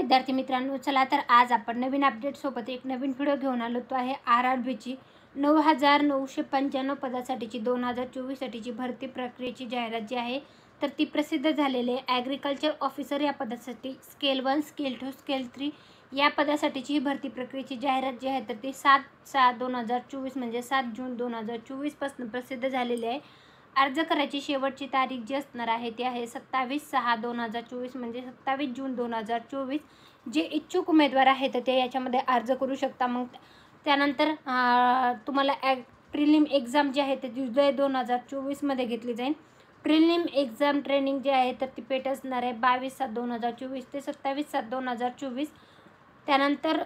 विद्यार्थी मित्रांनो, चला तर आज आपण नवीन अपडेट सोबत एक नवीन व्हिडिओ घेऊन आलो आहे। RRBची 9,995 पदासाठीची 2024 साठीची भरती प्रक्रियेची जाहिरात जी आहे तर ती प्रसिद्ध झालेली आहे। ॲग्रिकल्चर ऑफिसर या पदासाठी स्केल 1, स्केल 2, स्केल 3 या पदासाठीची ही भरती प्रक्रियेची जाहिरात जी आहे तर ती 7/6/2024 म्हणजे 7 जून 2024 पासून प्रसिद्ध झालेली आहे। अर्ज करायची शेवटची तारीख जी असणार आहे ती आहे 27/6/2024 म्हणजे 27 जून 2024। जे इच्छुक उमेदवार आहेत ते याच्यामध्ये अर्ज करू शकता। मग त्यानंतर तुम्हाला प्रिलिम एक्झाम जी आहे ते जुलै 2024 मध्ये घेतली जाईल। प्रिलिम एक्झाम ट्रेनिंग जी आहे तर ती पेट असणार आहे 22/7/2024 ते 27/7/2024। त्यानंतर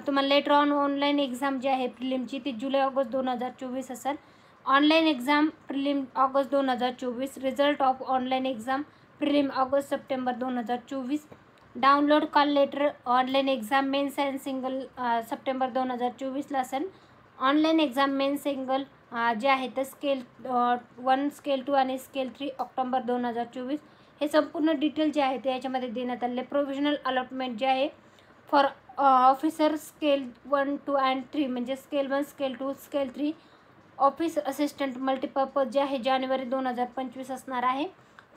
तुम्हाला लेटर ऑन ऑनलाईन एक्झाम जी आहे प्रिलिमची ती जुलै-ऑगस्ट 2024 असेल। ऑनलाईन एक्झाम प्रिलिम ऑगस्ट 2024, result of online exam prelim ऑगस्ट-सप्टेंबर 2024। Download call letter online exam mains and single सप्टेंबर 2024ला असेल। ऑनलाईन एक्झाम मेन सिंगल जे आहे तर स्केल 1, स्केल 2 आणि स्केल 3 ऑक्टोबर 2024। हे संपूर्ण डिटेल जे आहे ते याच्यामध्ये देण्यात आलेले। प्रोव्हिजनल अलॉटमेंट जे आहे फॉर ऑफिसर स्केल 1, 2 अँड 3 म्हणजे scale 1, scale 2, scale 3 office assistant multipurpose जे आहे जानेवारी 2025 असणार आहे।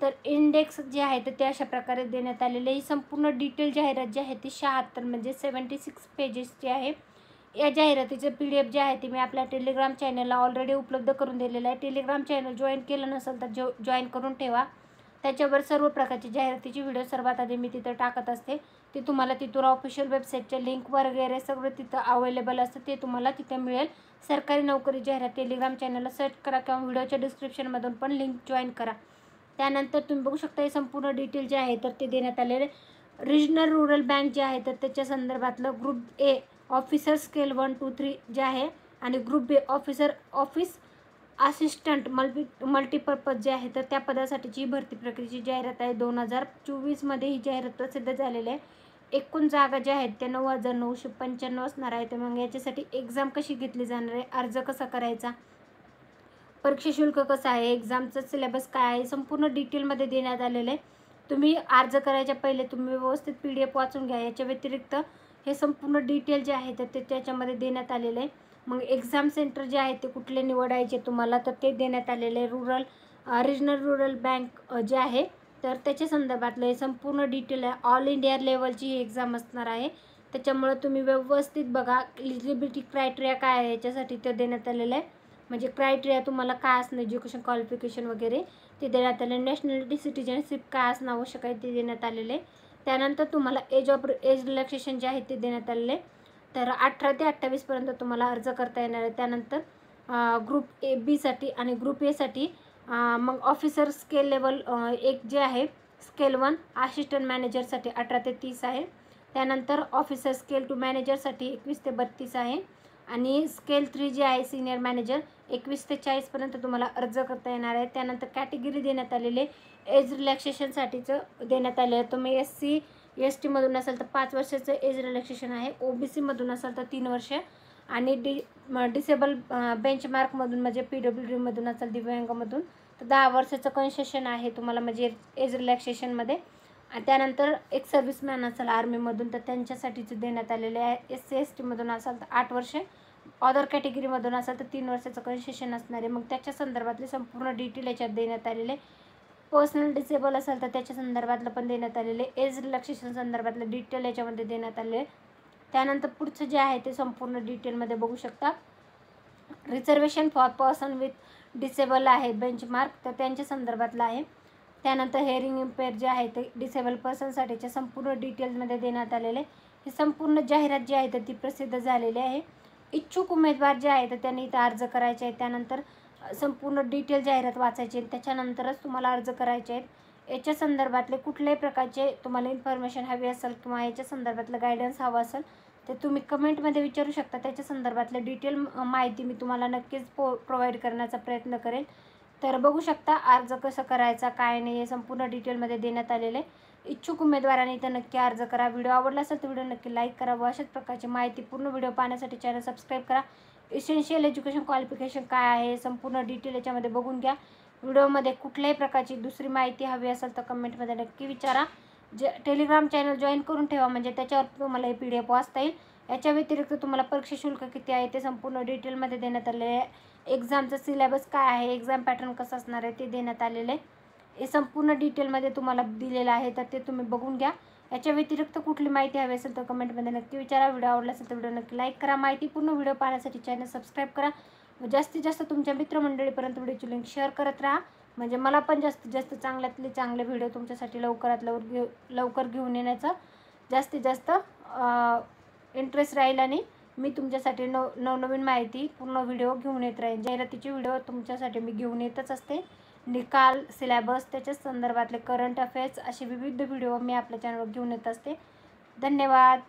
तर इंडेक्स जे आहे तर ते अशा प्रकारे देण्यात आलेले। ही संपूर्ण डिटेल जाहिरात जी आहे ती 76 म्हणजे 76 पेजेसची आहे। या जाहिरातीचं PDF जे आहे ते मी आपल्या टेलिग्राम चॅनलला ऑलरेडी उपलब्ध करून दिलेलं आहे। टेलिग्राम चॅनल जॉईन केलं नसेल तर जॉईन करून ठेवा। त्याच्यावर सर्व प्रकारची जाहिरातीची व्हिडिओ सर्वात आधी मी तिथं टाकत असते। ते तुम्हाला तिथून ऑफिशियल वेबसाईटच्या लिंक वगैरे सगळं तिथं अवेलेबल असतं, ते तुम्हाला तिथं मिळेल। सरकारी नोकरी जाहिरात टेलिग्राम चॅनलला सर्च करा किंवा व्हिडिओच्या डिस्क्रिप्शनमधून पण लिंक जॉईन करा। त्यानंतर तुम्ही बघू शकता हे संपूर्ण डिटेल जे आहे तर ते देण्यात आलेले। रिजनल रूरल बँक जे आहे तर त्याच्या संदर्भातलं ग्रुप ए ऑफिसर स्केल 1, 2, 3 जे आहे आणि ग्रुप बी ऑफिसर ऑफिस असिस्टंट मल्टीपर्पज जे आहे तर त्या पदासाठीची भरती प्रक्रियेची जाहिरात आहे। 2024 मध्ये ही जाहिरात प्रसिद्ध झालेली आहे। एकूण जागा ज्या आहेत त्या 9,995 असणार आहे। तर मग याच्यासाठी एक्झाम कशी घेतली जाणार आहे, अर्ज कसा करायचा, परीक्षा शुल्क कसं आहे, एक्झामचं सिलेबस काय आहे, संपूर्ण डिटेलमध्ये देण्यात आलेलं आहे। तुम्ही अर्ज करायच्या पहिले तुम्ही व्यवस्थित PDF वाचून घ्या। याच्या व्यतिरिक्त हे संपूर्ण डिटेल जे आहे तर ते त्याच्यामध्ये देण्यात आलेलं आहे। मग एक्झाम सेंटर जे आहे ते कुठले निवडायचे तुम्हाला तर ते देण्यात आलेले आहे। रिजनल रूरल बँक जे आहे तर त्याच्या संदर्भातलं हे संपूर्ण डिटेल आहे। ऑल इंडिया लेवलची ही एक्झाम असणार आहे, त्याच्यामुळे तुम्ही व्यवस्थित बघा। एलिजिबिलिटी क्रायटेरिया काय आहे याच्यासाठी ते देण्यात आलेलं आहे। म्हणजे क्रायटेरिया तुम्हाला काय असणं, एज्युकेशन क्वालिफिकेशन वगैरे ते देण्यात आले। नॅशनॅलिटी सिटिझनशिप काय असणं आवश्यक आहे ते देण्यात आलेले। त्यानंतर तुम्हाला एज रिलॅक्सेशन जे आहे ते देण्यात आलेले। तर 18 ते 28 पर्यंत तुम्हाला अर्ज करता येणार आहे। त्यानंतर ग्रुप बी साठी आणि ग्रुप ए साठी मग ऑफिसर स्केल लेवल 1 जे आहे स्केल 1 असिस्टंट मॅनेजरसाठी 18 ते 30 आहे। त्यानंतर ऑफिसर स्केल 2 मॅनेजरसाठी 21 ते 32 आहे आणि स्केल 3 जे आहे सिनियर मॅनेजर 21 ते 40 पर्यंत तुम्हाला अर्ज करता येणार आहे। त्यानंतर कॅटेगरी देण्यात आलेले एज रिलॅक्सेशनसाठीचं देण्यात आले आहे। तुम्ही SC ST मधून असेल तर 5 वर्षाचं एज रिलॅक्सेशन आहे, OBC मधून असेल तर 3 वर्ष आणि डिसेबल बेंचमार्कमधून म्हणजे PWD मधून असेल दिव्यांगामधून तर 10 वर्षाचं कन्सेशन आहे तुम्हाला म्हणजे एज रिलॅक्सेशनमध्ये। त्यानंतर एक सर्व्हिसमॅन असेल आर्मीमधून तर त्यांच्यासाठीचं देण्यात आलेले आहे। SC ST मधून असेल तर 8 वर्ष, अदर कॅटेगरीमधून असेल तर 3 वर्षाचं कन्सेशन असणार आहे। मग त्याच्या संदर्भातले संपूर्ण डिटेल याच्यात देण्यात आलेले। पर्सनल डिसेबल असेल तर त्याच्या संदर्भातलं पण देण्यात आलेले। एज रिलॅक्सेशन संदर्भातलं डिटेल याच्यामध्ये देण्यात आले। त्यानंतर पुढचं जे आहे ते संपूर्ण डिटेलमध्ये बघू शकता। Reservation for person with disable आहे बेंचमार्क तर त्यांच्या संदर्भातलं आहे। त्यानंतर हेअरिंग इम्पेअर जे आहे ते डिसेबल पर्सनसाठीच्या संपूर्ण डिटेल्समध्ये देण्यात आलेले। ही संपूर्ण जाहिरात जी आहे तर ती प्रसिद्ध झालेली आहे। इच्छुक उमेदवार जे आहे तर त्यांनी इथं अर्ज करायचे आहे। त्यानंतर संपूर्ण डिटेल जाहिरात वाचायची त्याच्यानंतरच तुम्हाला अर्ज करायचे आहेत। याच्या संदर्भातले कुठल्याही प्रकारचे तुम्हाला इन्फॉर्मेशन हवी असेल किंवा याच्या संदर्भातलं गायडन्स हवं असेल ते तुम्ही कमेंटमध्ये विचारू शकता। त्याच्या संदर्भातलं डिटेल माहिती मी तुम्हाला नक्कीच प्रोव्हाइड करण्याचा प्रयत्न करेल। तर बघू शकता अर्ज कसं करायचा काय नाही हे संपूर्ण डिटेलमध्ये देण्यात आलेले। इच्छुक उमेदवारांनी इथं नक्की अर्ज करा। व्हिडिओ आवडला असेल तर व्हिडिओ नक्की लाईक करा व अशाच प्रकारची माहिती पूर्ण व्हिडिओ पाहण्यासाठी चॅनल सबस्क्राईब करा। इसेन्शियल एज्युकेशन क्वालिफिकेशन काय आहे संपूर्ण डिटेल याच्यामध्ये बघून घ्या। व्हिडिओमध्ये कुठल्याही प्रकारची दुसरी माहिती हवी असेल तर कमेंटमध्ये नक्की विचारा। टेलिग्राम चॅनल जॉईन करून ठेवा, म्हणजे त्याच्यावर तुम्हाला हे PDF वाचता येईल. याच्या व्यतिरिक्त तुम्हाला परीक्षा शुल्क किती आहे ते संपूर्ण डिटेलमध्ये देण्यात आलेले आहे. एक्झामचा सिलेबस काय आहे, एक्झाम पॅटर्न कसं असणार आहे ते देण्यात आलेलं आहे. हे संपूर्ण डिटेलमध्ये तुम्हाला दिलेलं आहे, तर ते तुम्ही बघून घ्या. याच्या व्यतिरिक्त कुठली माहिती हवी असेल तर कमेंटमध्ये नक्की विचारा. व्हिडिओ आवडला असेल तर व्हिडिओ नक्की लाईक करा. माहितीपूर्ण व्हिडिओ पाहण्यासाठी चॅनल सबस्क्राईब करा. जास्तीत जास्त तुमच्या मित्रमंडळीपर्यंत व्हिडिओची लिंक शेअर करत राहा, म्हणजे मला पण जास्तीत जास्त चांगल्यातले चांगले व्हिडिओ तुमच्यासाठी लवकरात लवकर घेऊन येण्याचा जास्तीत जास्त इंटरेस्ट राहील आणि मी तुमच्यासाठी नवनवीन माहिती पूर्ण व्हिडिओ घेऊन येत राहील. जाहिरातीचे व्हिडिओ तुमच्यासाठी मी घेऊन येतच असते. निकाल, सिलेबस, त्याच्या संदर्भातले करंट अफेअर्स असे विविध व्हिडिओ मी आपल्या चॅनलवर घेऊन येत असते. धन्यवाद.